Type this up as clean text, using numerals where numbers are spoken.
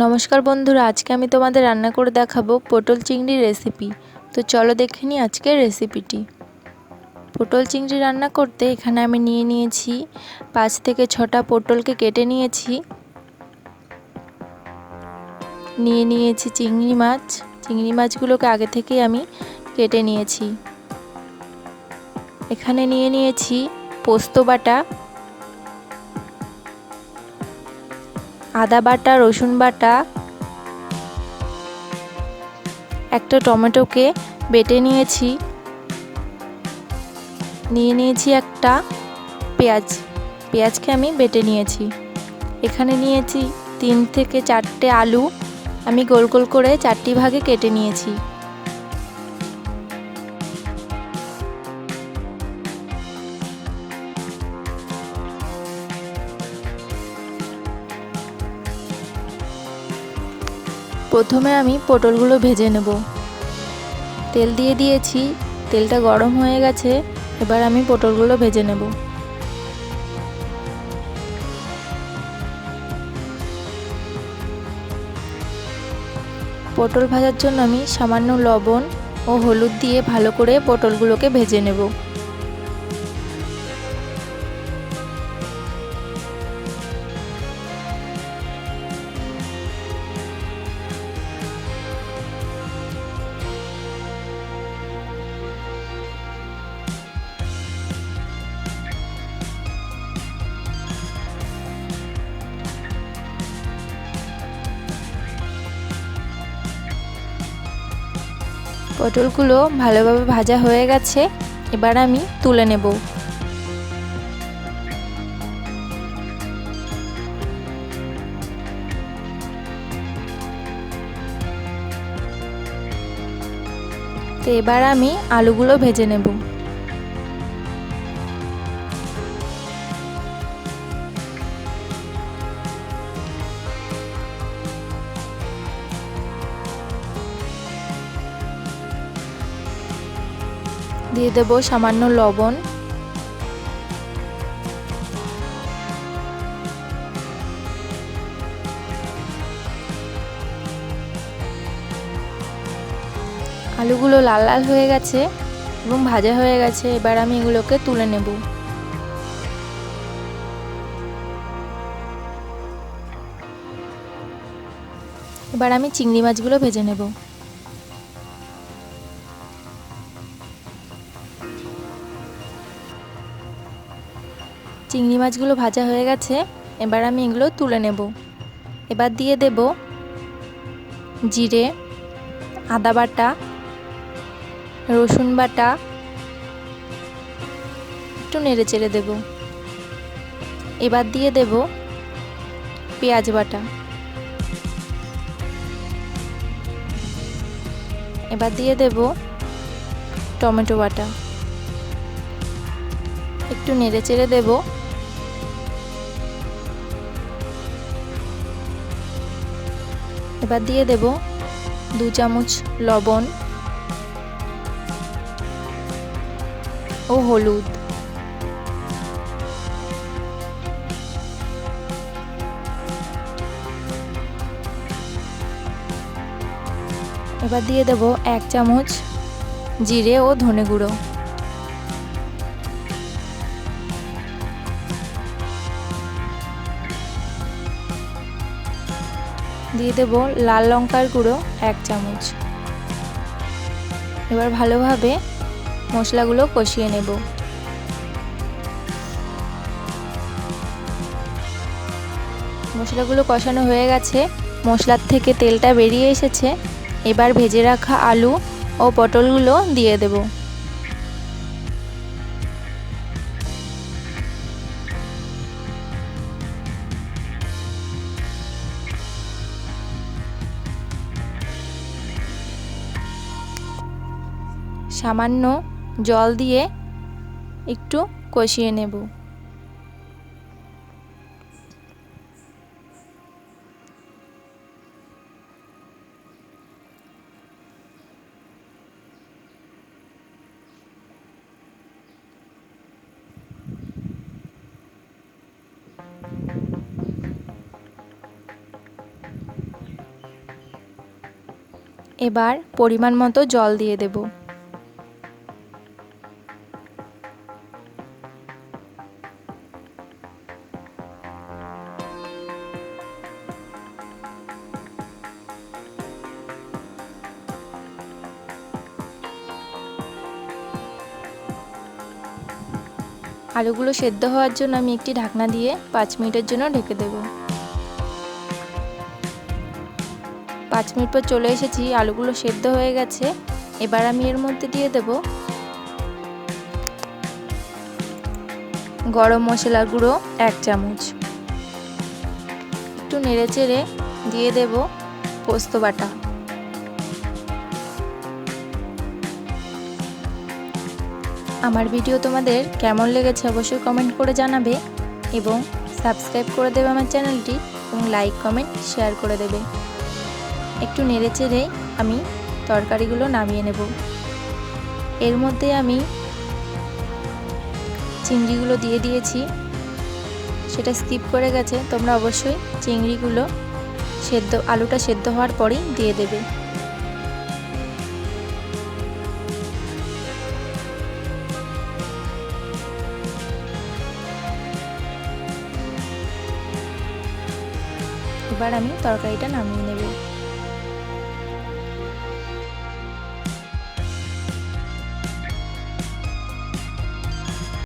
নমস্কার বন্ধুরা, আজকে আমি তোমাদের রান্না করে দেখাবো পটল চিংড়ি রেসিপি। তো চলো দেখে নিই আজকের রেসিপিটি। পটল চিংড়ি রান্না করতে এখানে আমি নিয়ে নিয়েছি 5 থেকে 6টা পটলকে কেটে নিয়েছি। নিয়ে নিয়েছি চিংড়ি মাছ। চিংড়ি মাছগুলোকে আগে থেকেই আমি কেটে নিয়েছি। এখানে নিয়ে নিয়েছি পোস্ত বাটা, আদা বাটা, রসুন বাটা, একটা টমেটোকে বেটে নিয়েছি। নিয়ে নিয়েছি একটা পেঁয়াজকে আমি বেটে নিয়েছি। এখানে নিয়েছি 3 থেকে 4টে আলু, আমি গোল গোল করে 4টি ভাগে কেটে নিয়েছি। প্রথমে আমি পটলগুলো ভেজে নেব। তেল দিয়ে দিয়েছি, তেলটা গরম হয়ে গেছে। এবার আমি পটলগুলো ভেজে নেব। পটল ভাজার জন্য আমি সামান্য লবণ ও হলুদ দিয়ে ভালো করে পটলগুলোকে ভেজে নেব। পটলগুলো ভালোভাবে ভাজা হয়ে গেছে। এবার আমি তুলে নেব। তো এবার আমি আলুগুলো ভেজে নেব। দিয়ে দেব সামান্য লবণ, আলুগুলো লাল লাল হয়ে গেছে এবং ভাজা হয়ে গেছে। এবার আমি এগুলোকে তুলে নেব। এবার আমি চিংড়ি মাছগুলো ভেজে নেব। চিংড়ি মাছগুলো ভাজা হয়ে গেছে। এবার আমি এগুলো তুলে নেব। এবার দিয়ে দেব জিরে, আদা বাটা, রসুন বাটা, একটু নেড়ে চেড়ে দেব। এবার দিয়ে দেব পেঁয়াজ বাটা। এবার দিয়ে দেব টমেটো বাটা। একটু নেড়ে চেড়ে দেব। এবার দিয়ে দেব 2 চামচ লবণ ও হলুদ। এবার দিয়ে দেব 1 চামচ জিরে ও ধনে গুঁড়ো। দিয়ে দেব লাল লঙ্কার গুঁড়ো 1 চামচ। এবার ভালোভাবে মশলাগুলো কষিয়ে নেব। মশলাগুলো কষানো হয়ে গেছে, মশলার থেকে তেলটা বেরিয়ে এসেছে। এবার ভেজে রাখা আলু ও পটলগুলো দিয়ে দেব। সামান্য জল দিয়ে একটু কষিয়ে নেব। এবার পরিমাণ মতো জল দিয়ে দেব। আলুগুলো সেদ্ধ হওয়ার জন্য আমি একটি ঢাকনা দিয়ে 5 মিনিটের জন্য ঢেকে দেব। 5 মিনিট পর চলে এসেছি, আলুগুলো সেদ্ধ হয়ে গেছে। এবার আমি এর মধ্যে দিয়ে দেব গরম মশলার গুঁড়ো 1 চামচ, একটু নেড়েচেড়ে দিয়ে দেব পোস্ত বাটা। আমার ভিডিও তোমাদের কেমন লেগেছে অবশ্যই কমেন্ট করে জানাবে এবং সাবস্ক্রাইব করে দেবে আমার চ্যানেলটি এবং লাইক কমেন্ট শেয়ার করে দেবে। একটু নেড়েচেড়ে আমি তরকারিগুলো নামিয়ে নেব। এর মধ্যে আমি চিংড়িগুলো দিয়ে দিয়েছি, সেটা স্কিপ করে গেছে, তোমরা অবশ্যই চিংড়িগুলো আলুটা সেদ্ধ হওয়ার পরেই দিয়ে দেবে। এবার আমি তরকারিটা নামিয়ে নেব।